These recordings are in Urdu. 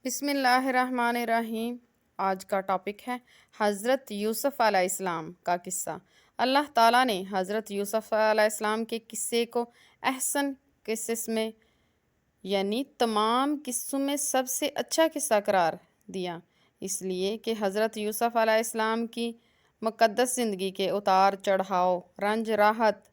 بسم اللہ الرحمن الرحیم۔ آج کا ٹاپک ہے حضرت یوسف علیہ السلام کا قصہ۔ اللہ تعالیٰ نے حضرت یوسف علیہ السلام کے قصے کو احسن قصص میں یعنی تمام قصوں میں سب سے اچھا قصہ قرار دیا، اس لیے کہ حضرت یوسف علیہ السلام کی مقدس زندگی کے اتار چڑھاؤ، رنج راحت،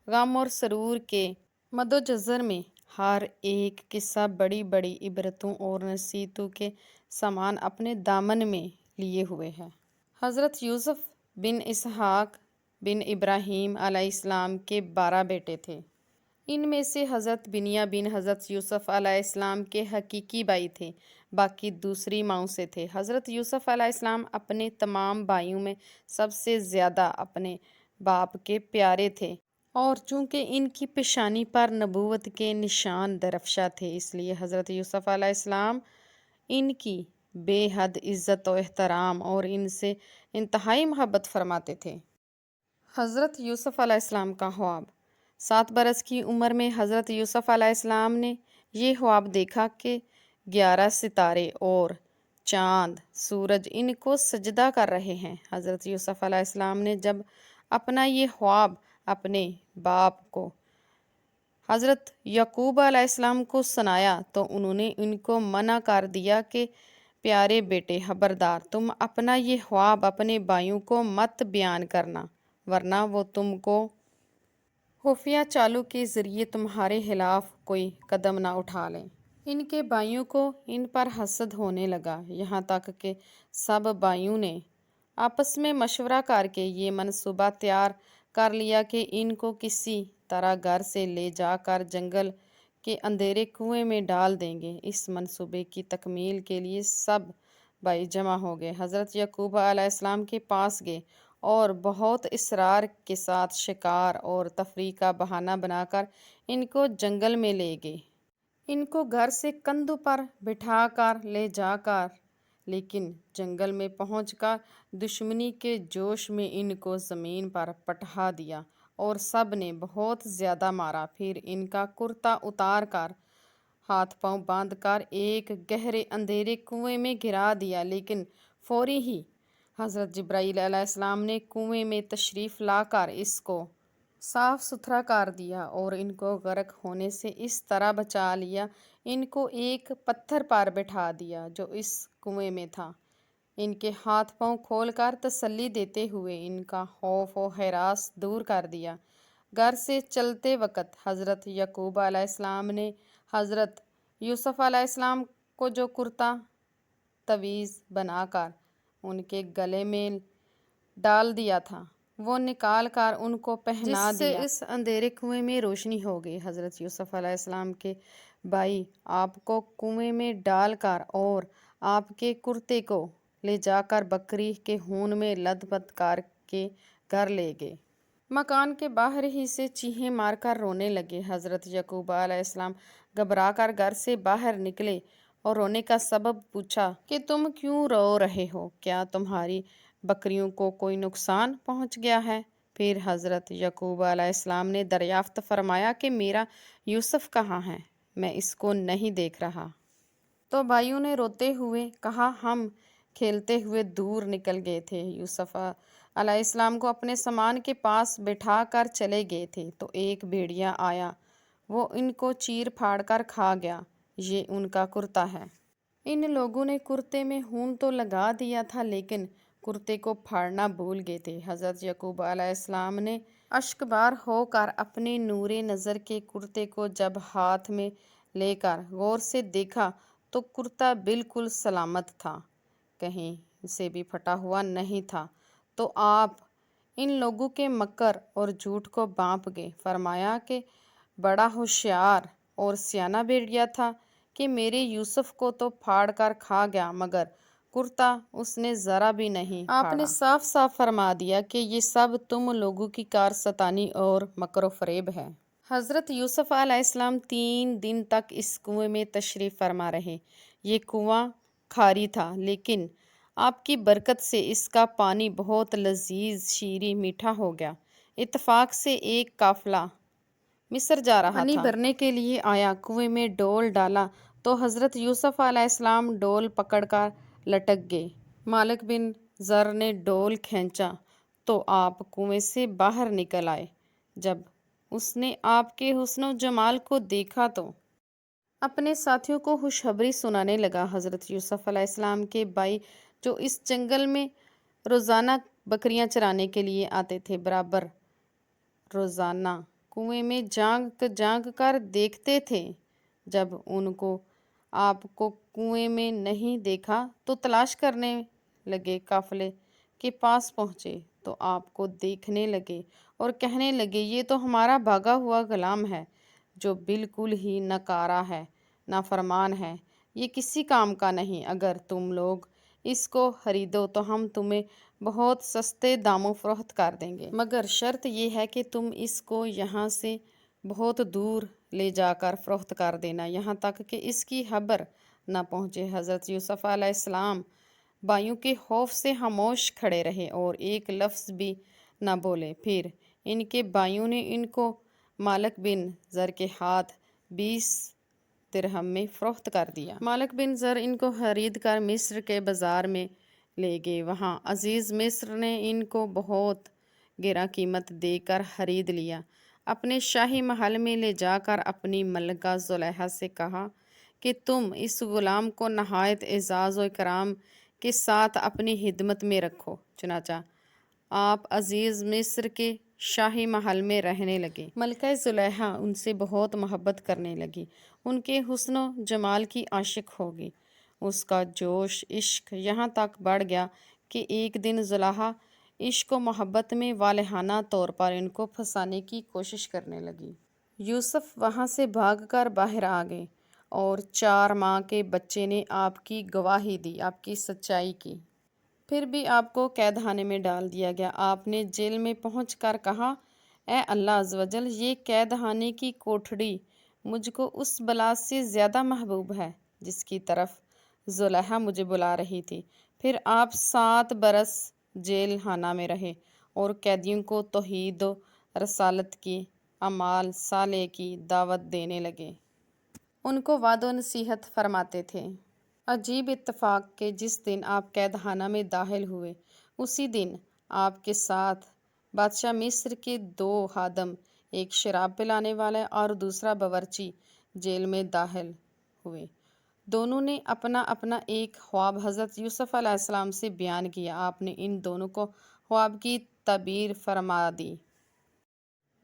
غم اور سرور کے مد و جزر میں ہر ایک قصہ بڑی بڑی عبرتوں اور نصیحتوں کے سامان اپنے دامن میں لیے ہوئے ہے۔ حضرت یوسف بن اسحاق بن ابراہیم علیہ السلام کے 12 بیٹے تھے۔ ان میں سے حضرت بنیامین حضرت یوسف علیہ السلام کے حقیقی بھائی تھے، باقی دوسری ماؤں سے تھے۔ حضرت یوسف علیہ السلام اپنے تمام بھائیوں میں سب سے زیادہ اپنے باپ کے پیارے تھے، اور چونکہ ان کی پیشانی پر نبوت کے نشان درفشاں تھے، اس لیے حضرت یوسف علیہ السلام ان کی بے حد عزت و احترام اور ان سے انتہائی محبت فرماتے تھے۔ حضرت یوسف علیہ السلام کا خواب۔ 7 برس کی عمر میں حضرت یوسف علیہ السلام نے یہ خواب دیکھا کہ 11 ستارے اور چاند، سورج ان کو سجدہ کر رہے ہیں۔ حضرت یوسف علیہ السلام نے جب اپنا یہ خواب اپنے باپ کو حضرت یعقوب علیہ السلام کو سنایا تو انہوں نے ان کو منع کر دیا کہ پیارے بیٹے، خبردار، تم اپنا یہ خواب اپنے بھائیوں کو مت بیان کرنا، ورنہ وہ تم کو خفیہ چالوں کے ذریعے تمہارے خلاف کوئی قدم نہ اٹھا لیں۔ ان کے بھائیوں کو ان پر حسد ہونے لگا، یہاں تک کہ سب بھائیوں نے آپس میں مشورہ کر کے یہ منصوبہ تیار کر لیا کہ ان کو کسی طرح گھر سے لے جا کر جنگل کے اندھیرے کنویں میں ڈال دیں گے۔ اس منصوبے کی تکمیل کے لیے سب بھائی جمع ہو گئے، حضرت یعقوب علیہ السلام کے پاس گئے اور بہت اصرار کے ساتھ شکار اور تفریح کا بہانہ بنا کر ان کو جنگل میں لے گئے۔ ان کو گھر سے کندھوں پر بٹھا کر لے جا کر لیکن جنگل میں پہنچ کر دشمنی کے جوش میں ان کو زمین پر پٹھا دیا اور سب نے بہت زیادہ مارا۔ پھر ان کا کرتا اتار کر ہاتھ پاؤں باندھ کر ایک گہرے اندھیرے کنویں میں گرا دیا، لیکن فوری ہی حضرت جبرائیل علیہ السلام نے کنویں میں تشریف لا کر اس کو صاف ستھرا کر دیا اور ان کو غرق ہونے سے اس طرح بچا لیا۔ ان کو ایک پتھر پر بٹھا دیا جو اس کنویں میں تھا، ان کے ہاتھ پاؤں کھول کر تسلی دیتے ہوئے ان کا خوف و ہراس دور کر دیا۔ گھر سے چلتے وقت حضرت یعقوب علیہ السلام نے حضرت یوسف علیہ السلام کو جو کرتا تعویذ بنا کر ان کے گلے میں ڈال دیا تھا وہ نکال کر ان کو پہنا دیا، جس سے اس اندھیرے کنویں میں روشنی ہو گئی۔ حضرت یوسف علیہ السلام کے بھائی آپ کو کنویں میں ڈال کر اور آپ کے کرتے کو لے جا کر بکری کے خون میں لت پت کر کے گھر لے گئے۔ مکان کے باہر ہی سے چیخیں مار کر رونے لگے۔ حضرت یعقوب علیہ السلام گھبرا کر گھر سے باہر نکلے اور رونے کا سبب پوچھا کہ تم کیوں رو رہے ہو؟ کیا تمہاری بکریوں کو کوئی نقصان پہنچ گیا ہے؟ پھر حضرت یعقوب علیہ السلام نے دریافت فرمایا کہ میرا یوسف کہاں ہے؟ میں اس کو نہیں دیکھ رہا۔ تو بھائیوں نے روتے ہوئے کہا ہم کھیلتے ہوئے دور نکل گئے تھے، یوسف علیہ السلام کو اپنے سامان کے پاس بٹھا کر چلے گئے تھے تو ایک بھیڑیا آیا، وہ ان کو چیر پھاڑ کر کھا گیا۔ یہ ان کا کرتا ہے۔ ان لوگوں نے کرتے میں خون تو لگا دیا تھا لیکن کرتے کو پھاڑنا بھول گئے تھے۔ حضرت یعقوب علیہ السلام نے اشکبار ہو کر اپنے نور نظر کے کرتے کو جب ہاتھ میں لے کر غور سے دیکھا تو کرتا بالکل سلامت تھا، کہیں سے بھی پھٹا ہوا نہیں تھا۔ تو آپ ان لوگوں کے مکر اور جھوٹ کو بھانپ گئے، فرمایا کہ بڑا ہوشیار اور سیانہ بھیڑیا تھا کہ میرے یوسف کو تو پھاڑ کر کھا گیا مگر کرتا اس نے ذرا بھی نہیں پھاڑا۔ آپ نے صاف صاف فرما دیا کہ یہ سب تم لوگوں کی کارستانی اور مکر و فریب ہے۔ حضرت یوسف علیہ السلام 3 دن تک اس کنویں میں تشریف فرما رہے۔ یہ کنواں کھاری تھا لیکن آپ کی برکت سے اس کا پانی بہت لذیذ، شیریں، میٹھا ہو گیا۔ اتفاق سے ایک قافلہ مصر جا رہا تھا، پانی بھرنے کے لیے آیا، کنویں میں ڈول ڈالا تو حضرت یوسف علیہ السلام ڈول پکڑ کر لٹک گئے۔ مالک بن زر نے ڈول کھینچا تو آپ کنویں سے باہر نکل آئے۔ جب اس نے آپ کے حسن و جمال کو دیکھا تو اپنے ساتھیوں کو خوشخبری سنانے لگا۔ حضرت یوسف علیہ السلام کے بھائی جو اس جنگل میں روزانہ بکریاں چرانے کے لیے آتے تھے، برابر روزانہ کنویں میں جھانک کر دیکھتے تھے۔ جب ان کو آپ کو کنویں میں نہیں دیکھا تو تلاش کرنے لگے، قافلے کے پاس پہنچے تو آپ کو دیکھنے لگے اور کہنے لگے، یہ تو ہمارا بھاگا ہوا غلام ہے جو بالکل ہی ناکارہ ہے، نافرمان ہے، یہ کسی کام کا نہیں۔ اگر تم لوگ اس کو خریدو تو ہم تمہیں بہت سستے داموں فروخت کر دیں گے، مگر شرط یہ ہے کہ تم اس کو یہاں سے بہت دور لے جا کر فروخت کر دینا، یہاں تک کہ اس کی خبر نہ پہنچے۔ حضرت یوسف علیہ السلام بھائیوں کے خوف سے خاموش کھڑے رہے اور ایک لفظ بھی نہ بولے۔ پھر ان کے بھائیوں نے ان کو مالک بن زر کے ہاتھ 20 درہم میں فروخت کر دیا۔ مالک بن زر ان کو خرید کر مصر کے بازار میں لے گئے۔ وہاں عزیز مصر نے ان کو بہت گراں قیمت دے کر خرید لیا۔ اپنے شاہی محل میں لے جا کر اپنی ملکہ زلیخا سے کہا کہ تم اس غلام کو نہایت اعزاز و اکرام کے ساتھ اپنی خدمت میں رکھو۔ چنانچہ آپ عزیز مصر کے شاہی محل میں رہنے لگے۔ ملکہ زلیخا ان سے بہت محبت کرنے لگی، ان کے حسن و جمال کی عاشق ہو گئی۔ اس کا جوش عشق یہاں تک بڑھ گیا کہ ایک دن زلیخا عشق و محبت میں والہانہ طور پر ان کو پھنسانے کی کوشش کرنے لگی۔ یوسف وہاں سے بھاگ کر باہر آ گئے اور 4 ماہ کے بچے نے آپ کی گواہی دی، آپ کی سچائی کی۔ پھر بھی آپ کو قید خانے میں ڈال دیا گیا۔ آپ نے جیل میں پہنچ کر کہا، اے اللہ عز و جل، یہ قید خانے کی کوٹھڑی مجھ کو اس بلا سے زیادہ محبوب ہے جس کی طرف زلیخا مجھے بلا رہی تھی۔ پھر آپ 7 برس جیل خانہ میں رہے اور قیدیوں کو توحید و رسالت کی، اعمال صالحہ کی دعوت دینے لگے۔ ان کو وعظ و نصیحت فرماتے تھے۔ عجیب اتفاق کہ جس دن آپ قید خانہ میں داخل ہوئے، اسی دن آپ کے ساتھ بادشاہ مصر کے 2 خادم، ایک شراب پلانے والا اور دوسرا باورچی، جیل میں داخل ہوئے۔ دونوں نے اپنا اپنا ایک خواب حضرت یوسف علیہ السلام سے بیان کیا۔ آپ نے ان دونوں کو خواب کی تعبیر فرما دی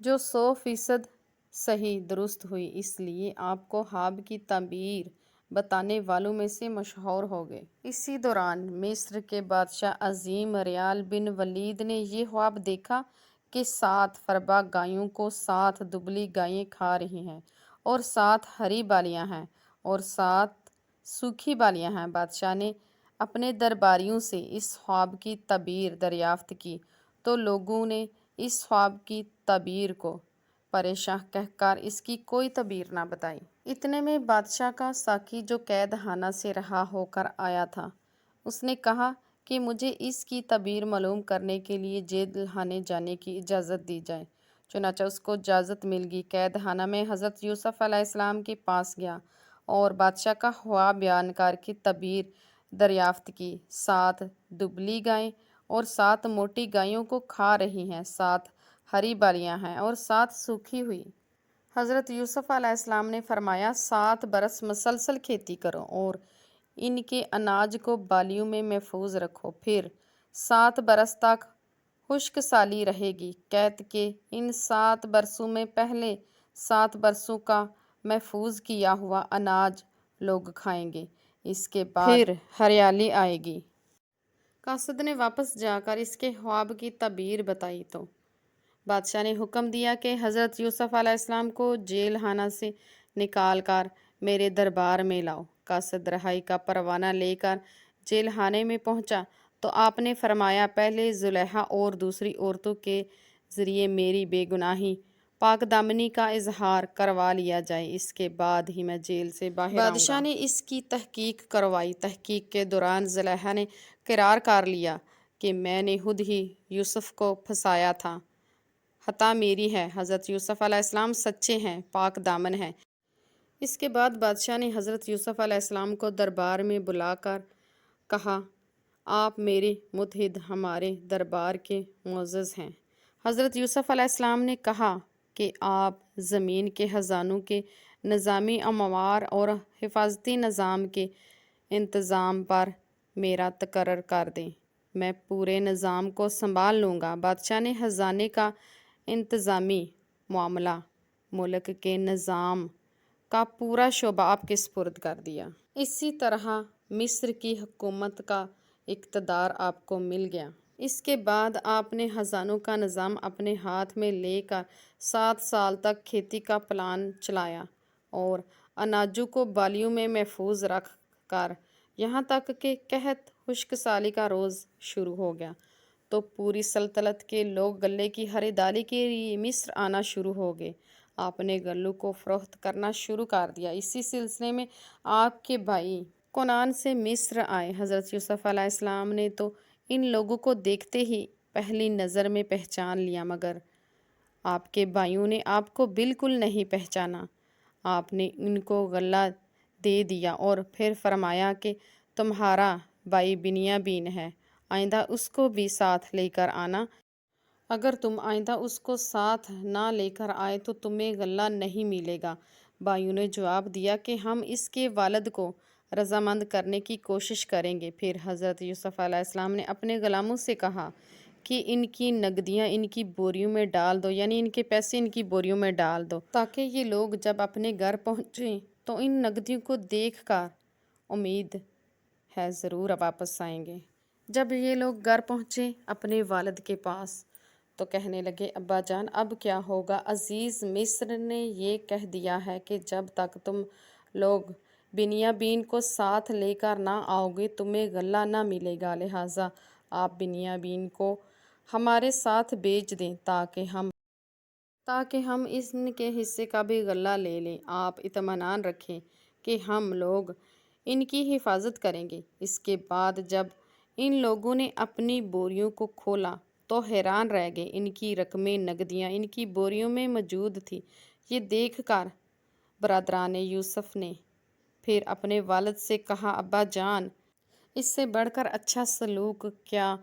جو 100% صحیح درست ہوئی، اس لیے آپ کو خواب کی تعبیر بتانے والوں میں سے مشہور ہو گئے۔ اسی دوران مصر کے بادشاہ عظیم ریال بن ولید نے یہ خواب دیکھا کہ 7 فربا گایوں کو 7 دبلی گائیں کھا رہی ہیں اور 7 ہری بالیاں ہیں اور 7 سوکھی بالیاں ہیں۔ بادشاہ نے اپنے درباریوں سے اس خواب کی تعبیر دریافت کی تو لوگوں نے اس خواب کی تعبیر کو پریشاں کہہ کر اس کی کوئی تعبیر نہ بتائی۔ اتنے میں بادشاہ کا ساقی جو قید خانہ سے رہا ہو کر آیا تھا، اس نے کہا کہ مجھے اس کی تعبیر معلوم کرنے کے لیے جیل خانے جانے کی اجازت دی جائے۔ چنانچہ اس کو اجازت مل گئی۔ قید خانہ میں حضرت یوسف علیہ السلام کے پاس گیا اور بادشاہ کا خواب بیان کر کے تعبیر دریافت کی۔ 7 دبلی گائیں اور 7 موٹی گایوں کو کھا رہی ہیں، 7 ہری بالیاں ہیں اور 7 سوکھی ہوئی۔ حضرت یوسف علیہ السلام نے فرمایا، 7 برس مسلسل کھیتی کرو اور ان کے اناج کو بالیوں میں محفوظ رکھو، پھر 7 برس تک خشک سالی رہے گی۔ قحط کے ان 7 برسوں میں پہلے 7 برسوں کا محفوظ کیا ہوا اناج لوگ کھائیں گے، اس کے بعد پھر ہریالی آئے گی۔ قاصد نے واپس جا کر اس کے خواب کی تعبیر بتائی تو بادشاہ نے حکم دیا کہ حضرت یوسف علیہ السلام کو جیل خانہ سے نکال کر میرے دربار میں لاؤ۔ قاصد رہائی کا پروانہ لے کر جیل خانے میں پہنچا تو آپ نے فرمایا، پہلے زلیخا اور دوسری عورتوں کے ذریعے میری بے گناہی، پاک دامنی کا اظہار کروا لیا جائے، اس کے بعد ہی میں جیل سے باہر آؤں گا۔ بادشاہ نے اس کی تحقیق کروائی۔ تحقیق کے دوران زلیخا نے اقرار کر لیا کہ میں نے خود ہی یوسف کو پھنسایا تھا، خطا میری ہے، حضرت یوسف علیہ السلام سچے ہیں، پاک دامن ہیں۔ اس کے بعد بادشاہ نے حضرت یوسف علیہ السلام کو دربار میں بلا کر کہا، آپ میرے متحد ہمارے دربار کے معزز ہیں۔ حضرت یوسف علیہ السلام نے کہا کہ آپ زمین کے خزانوں کے نظامی اموار اور حفاظتی نظام کے انتظام پر میرا تقرر کر دیں، میں پورے نظام کو سنبھال لوں گا۔ بادشاہ نے خزانے کا انتظامی معاملہ، ملک کے نظام کا پورا شعبہ آپ کے سپرد کر دیا۔ اسی طرح مصر کی حکومت کا اقتدار آپ کو مل گیا۔ اس کے بعد آپ نے خزانوں کا نظام اپنے ہاتھ میں لے کر 7 سال تک کھیتی کا پلان چلایا اور اناجوں کو بالیوں میں محفوظ رکھ کر یہاں تک کہ قحط خشک سالی کا روز شروع ہو گیا تو پوری سلطنت کے لوگ غلے کی خریداری کے لیے مصر آنا شروع ہو گئے۔ آپ نے غلوں کو فروخت کرنا شروع کر دیا۔ اسی سلسلے میں آپ کے بھائی کنعان سے مصر آئے۔ حضرت یوسف علیہ السلام نے تو ان لوگوں کو دیکھتے ہی پہلی نظر میں پہچان لیا، مگر آپ کے بھائیوں نے آپ کو بالکل نہیں پہچانا۔ آپ نے ان کو غلہ دے دیا اور پھر فرمایا کہ تمہارا بھائی بنیامین ہے، آئندہ اس کو بھی ساتھ لے کر آنا۔ اگر تم آئندہ اس کو ساتھ نہ لے کر آئے تو تمہیں غلہ نہیں ملے گا۔ بھائیوں نے جواب دیا کہ ہم اس کے والد کو رضامند کرنے کی کوشش کریں گے۔ پھر حضرت یوسف علیہ السلام نے اپنے غلاموں سے کہا کہ ان کی نقدیاں ان کی بوریوں میں ڈال دو، یعنی ان کے پیسے ان کی بوریوں میں ڈال دو، تاکہ یہ لوگ جب اپنے گھر پہنچیں تو ان نقدیوں کو دیکھ کر امید ہے ضرور واپس آئیں گے۔ جب یہ لوگ گھر پہنچے اپنے والد کے پاس تو کہنے لگے، ابا جان اب کیا ہوگا؟ عزیز مصر نے یہ کہہ دیا ہے کہ جب تک تم لوگ بنیامین کو ساتھ لے کر نہ آؤ گے تمہیں غلہ نہ ملے گا، لہٰذا آپ بنیامین کو ہمارے ساتھ بھیج دیں تاکہ ہم ان کے حصے کا بھی غلہ لے لیں۔ آپ اطمینان رکھیں کہ ہم لوگ ان کی حفاظت کریں گے۔ اس کے بعد جب ان لوگوں نے اپنی بوریوں کو کھولا تو حیران رہ گئے، ان کی رقمیں نقدیاں ان کی بوریوں میں موجود تھیں۔ یہ دیکھ کر برادران یوسف نے پھر اپنے والد سے کہا، ابا جان اس سے بڑھ کر اچھا سلوک کیا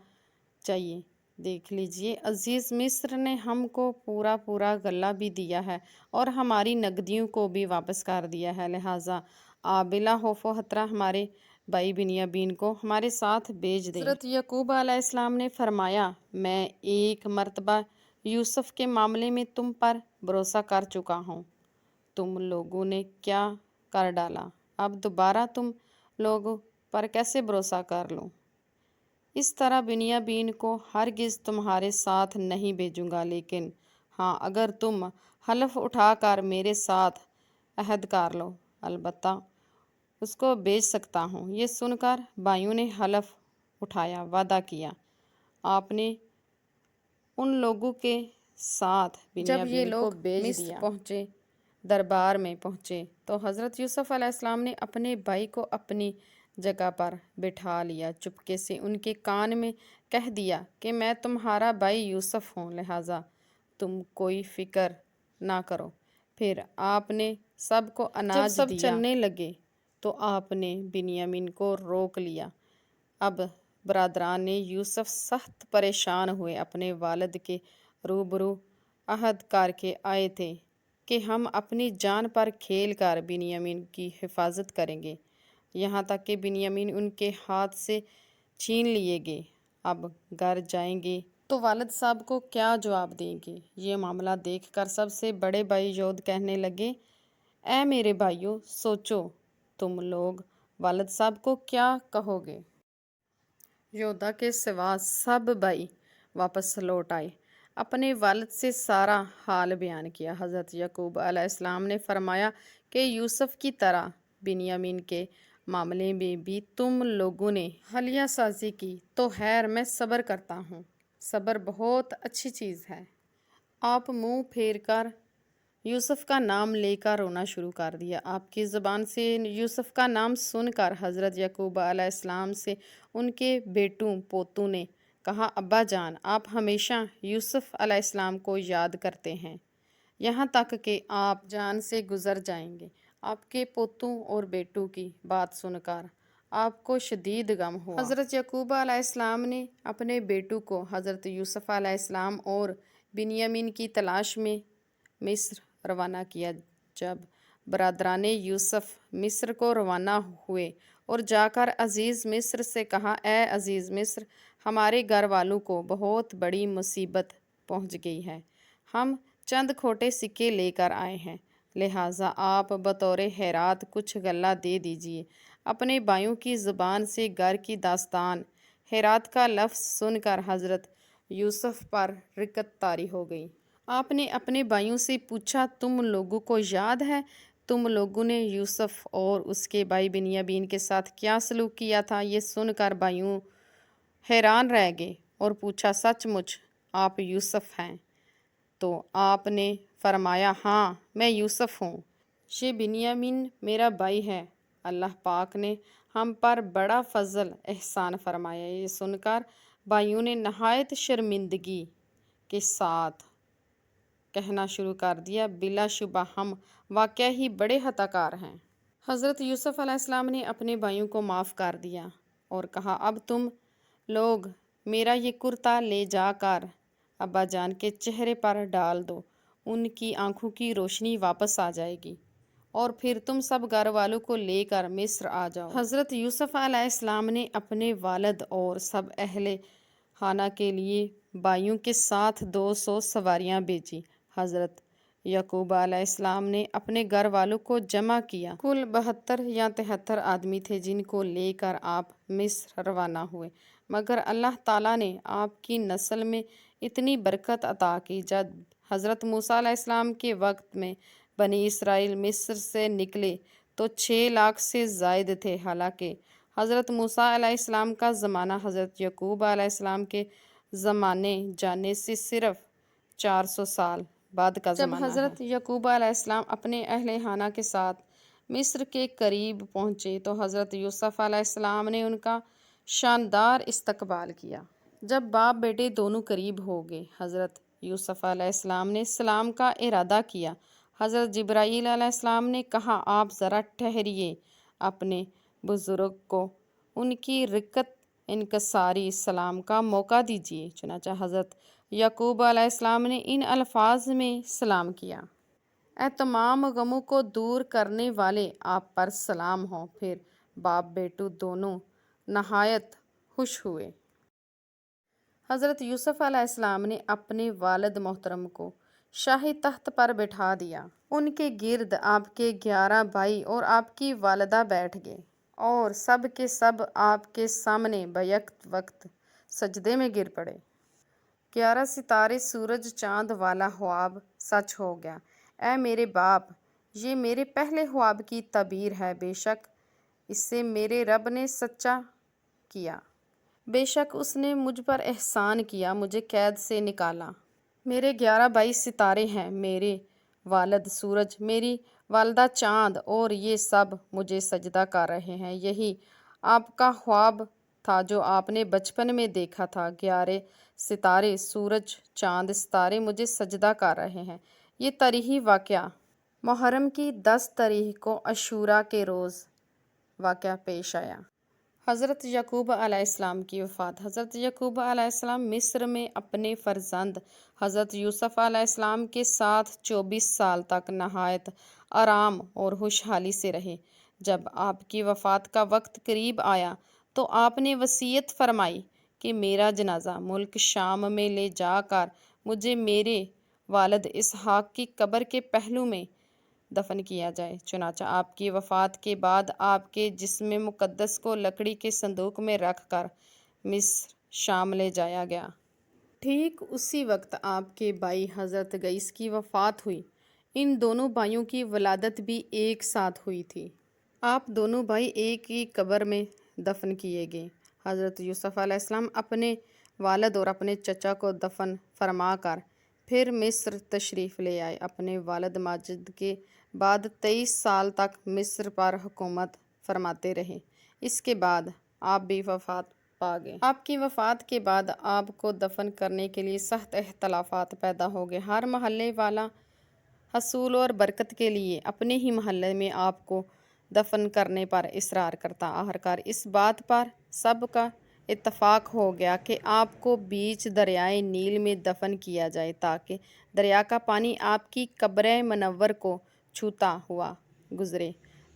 چاہیے؟ دیکھ لیجئے، عزیز مصر نے ہم کو پورا غلہ بھی دیا ہے اور ہماری نقدیوں کو بھی واپس کر دیا ہے، لہٰذا آپ بلا خوف و خطرہ ہمارے بھائی بنیامین کو ہمارے ساتھ بھیج دیں۔ حضرت یعقوب علیہ السلام نے فرمایا، میں ایک مرتبہ یوسف کے معاملے میں تم پر بھروسہ کر چکا ہوں، تم لوگوں نے کیا کر ڈالا، اب دوبارہ تم لوگوں پر کیسے بھروسہ کر لوں؟ اس طرح بنیامین کو ہرگز تمہارے ساتھ نہیں بھیجوں گا، لیکن ہاں اگر تم حلف اٹھا کر میرے ساتھ عہد کر لو البتہ اس کو بھیج سکتا ہوں۔ یہ سن کر بھائیوں نے حلف اٹھایا، وعدہ کیا۔ آپ نے ان لوگوں کے ساتھ بنیامین کو بھیج دیا۔ پہنچے دربار میں پہنچے تو حضرت یوسف علیہ السلام نے اپنے بھائی کو اپنی جگہ پر بٹھا لیا، چپکے سے ان کے کان میں کہہ دیا کہ میں تمہارا بھائی یوسف ہوں، لہٰذا تم کوئی فکر نہ کرو۔ پھر آپ نے سب کو اناج دیا۔ جب سب چلنے لگے تو آپ نے بنیامین کو روک لیا۔ اب برادران یوسف سخت پریشان ہوئے، اپنے والد کے روبرو عہد کر کے آئے تھے کہ ہم اپنی جان پر کھیل کر بنیامین کی حفاظت کریں گے، یہاں تک کہ بنیامین ان کے ہاتھ سے چھین لیے گئے۔ اب گھر جائیں گے تو والد صاحب کو کیا جواب دیں گے؟ یہ معاملہ دیکھ کر سب سے بڑے بھائی یہود کہنے لگے، اے میرے بھائیوں، سوچو تم لوگ والد صاحب کو کیا کہو گے؟ یہودا کے سوا سب بھائی واپس لوٹ آئے، اپنے والد سے سارا حال بیان کیا۔ حضرت یعقوب علیہ السلام نے فرمایا کہ یوسف کی طرح بنیامین کے معاملے میں بھی تم لوگوں نے حلیہ سازی کی تو خیر، میں صبر کرتا ہوں، صبر بہت اچھی چیز ہے۔ آپ منہ پھیر کر یوسف کا نام لے کر رونا شروع کر دیا۔ آپ کی زبان سے یوسف کا نام سن کر حضرت یعقوب علیہ السلام سے ان کے بیٹوں پوتوں نے کہا، ابا جان آپ ہمیشہ یوسف علیہ السلام کو یاد کرتے ہیں، یہاں تک کہ آپ جان سے گزر جائیں گے، آپ کے پوتوں اور بیٹوں کی بات سن کر آپ کو شدید غم ہوا۔ حضرت یعقوب علیہ السلام نے اپنے بیٹوں کو حضرت یوسف علیہ السلام اور بنیامین کی تلاش میں مصر روانہ کیا۔ جب برادران یوسف مصر کو روانہ ہوئے اور جا کر عزیز مصر سے کہا، اے عزیز مصر، ہمارے گھر والوں کو بہت بڑی مصیبت پہنچ گئی ہے، ہم چند کھوٹے سکے لے کر آئے ہیں، لہٰذا آپ بطور خیرات کچھ غلہ دے دیجیے۔ اپنے بھائیوں کی زبان سے گھر کی داستان خیرات کا لفظ سن کر حضرت یوسف پر رقت طاری ہو گئی۔ آپ نے اپنے بھائیوں سے پوچھا، تم لوگوں کو یاد ہے تم لوگوں نے یوسف اور اس کے بھائی بنیامین کے ساتھ کیا سلوک کیا تھا؟ یہ سن کر بھائیوں حیران رہ گئے اور پوچھا، سچ مچ آپ یوسف ہیں؟ تو آپ نے فرمایا، ہاں میں یوسف ہوں، یہ بنیامین میرا بھائی ہے، اللہ پاک نے ہم پر بڑا فضل احسان فرمایا۔ یہ سن کر بھائیوں نے نہایت شرمندگی کے ساتھ کہنا شروع کر دیا، بلا شبہ ہم واقعی ہی بڑے خطا کار ہیں۔ حضرت یوسف علیہ السلام نے اپنے بھائیوں کو معاف کر دیا اور کہا، اب تم لوگ میرا یہ کرتا لے جا کر ابا جان کے چہرے پر ڈال دو، ان کی آنکھوں کی روشنی واپس آ جائے گی اور پھر تم سب گھر والوں کو لے کر مصر آ جاؤ۔ حضرت یوسف علیہ السلام نے اپنے والد اور سب اہل خانہ کے لیے بھائیوں کے ساتھ 200 سواریاں بھیجی۔ حضرت یعقوب علیہ السلام نے اپنے گھر والوں کو جمع کیا۔ کل 72 یا 73 آدمی تھے جن کو لے کر آپ مصر روانہ ہوئے، مگر اللہ تعالیٰ نے آپ کی نسل میں اتنی برکت عطا کی۔ جب حضرت موسیٰ علیہ السلام کے وقت میں بنی اسرائیل مصر سے نکلے تو 6 لاکھ سے زائد تھے، حالانکہ حضرت موسیٰ علیہ السلام کا زمانہ حضرت یعقوب علیہ السلام کے زمانے جانے سے صرف 400 سال بعد کا زمانہ ہے۔ جب حضرت یعقوب علیہ السلام اپنے اہل خانہ کے ساتھ مصر کے قریب پہنچے تو حضرت یوسف علیہ السلام نے ان کا شاندار استقبال کیا۔ جب باپ بیٹے دونوں قریب ہو گئے، حضرت یوسف علیہ السلام نے سلام کا ارادہ کیا۔ حضرت جبرائیل علیہ السلام نے کہا، آپ ذرا ٹھہریے، اپنے بزرگ کو ان کی رقت انکساری سلام کا موقع دیجیے۔ چنانچہ حضرت یعقوب علیہ السلام نے ان الفاظ میں سلام کیا، اے تمام غموں کو دور کرنے والے، آپ پر سلام ہو۔ پھر باپ بیٹو دونوں نہایت خوش ہوئے۔ حضرت یوسف علیہ السلام نے اپنے والد محترم کو شاہی تخت پر بٹھا دیا۔ ان کے گرد آپ کے 11 بھائی اور آپ کی والدہ بیٹھ گئے اور سب کے سب آپ کے سامنے بیک وقت سجدے میں گر پڑے۔ 11 ستارے سورج چاند والا خواب سچ ہو گیا۔ اے میرے باپ، یہ میرے پہلے خواب کی تعبیر ہے، بے شک اسے میرے رب نے سچا کیا، بے شک اس نے مجھ پر احسان کیا، مجھے قید سے نکالا۔ میرے 11 بھائی ستارے ہیں، میرے والد سورج، میری والدہ چاند، اور یہ سب مجھے سجدہ کر رہے ہیں۔ یہی آپ کا خواب تھا جو آپ نے بچپن میں دیکھا تھا۔ 11 ستارے سورج چاند ستارے مجھے سجدہ کر رہے ہیں۔ یہ تاریخی واقعہ محرم کی 10 تاریخ کو عاشوراء کے روز واقعہ پیش آیا۔ حضرت یعقوب علیہ السلام کی وفات۔ حضرت یعقوب علیہ السلام مصر میں اپنے فرزند حضرت یوسف علیہ السلام کے ساتھ 24 سال تک نہایت آرام اور خوشحالی سے رہے۔ جب آپ کی وفات کا وقت قریب آیا تو آپ نے وصیت فرمائی کہ میرا جنازہ ملک شام میں لے جا کر مجھے میرے والد اسحاق کی قبر کے پہلو میں دفن کیا جائے۔ چنانچہ آپ کی وفات کے بعد آپ کے جسم مقدس کو لکڑی کے صندوق میں رکھ کر مصر شام لے جایا گیا۔ ٹھیک اسی وقت آپ کے بھائی حضرت قیس کی وفات ہوئی۔ ان دونوں بھائیوں کی ولادت بھی ایک ساتھ ہوئی تھی۔ آپ دونوں بھائی ایک ہی قبر میں دفن کیے گئے۔ حضرت یوسف علیہ السلام اپنے والد اور اپنے چچا کو دفن فرما کر پھر مصر تشریف لے آئے۔ اپنے والد ماجد کے بعد 23 سال تک مصر پر حکومت فرماتے رہے۔ اس کے بعد آپ بھی وفات پا گئے۔ آپ کی وفات کے بعد آپ کو دفن کرنے کے لیے سخت اختلافات پیدا ہو گئے۔ ہر محلے والا حصول اور برکت کے لیے اپنے ہی محلے میں آپ کو دفن کرنے پر اصرار کرتا۔ آخرکار اس بات پر سب کا اتفاق ہو گیا کہ آپ کو بیچ دریائے نیل میں دفن کیا جائے تاکہ دریا کا پانی آپ کی قبر منور کو چھوتا ہوا گزرے،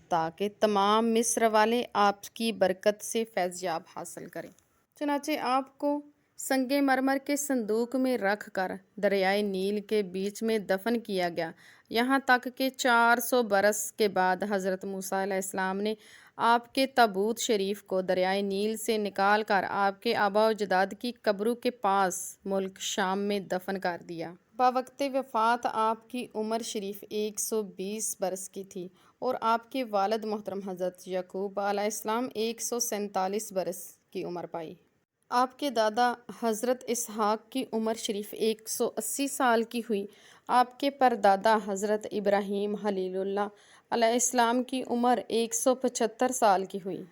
تاکہ تمام مصر والے آپ کی برکت سے فیض یاب حاصل کریں۔ چنانچہ آپ کو سنگ مرمر کے صندوق میں رکھ کر دریائے نیل کے بیچ میں دفن کیا گیا، یہاں تک کہ 400 برس کے بعد حضرت موسیٰ علیہ السلام نے آپ کے تابوت شریف کو دریائے نیل سے نکال کر آپ کے آباء و اجداد کی قبروں کے پاس ملک شام میں دفن کر دیا۔ بوقت وفات آپ کی عمر شریف 120 برس کی تھی اور آپ کے والد محترم حضرت یعقوب علیہ السلام 147 برس کی عمر پائی۔ آپ کے دادا حضرت اسحاق کی عمر شریف 180 سال کی ہوئی۔ آپ کے پردادا حضرت ابراہیم خلیل اللہ علیہ السلام کی عمر 175 سال کی ہوئی۔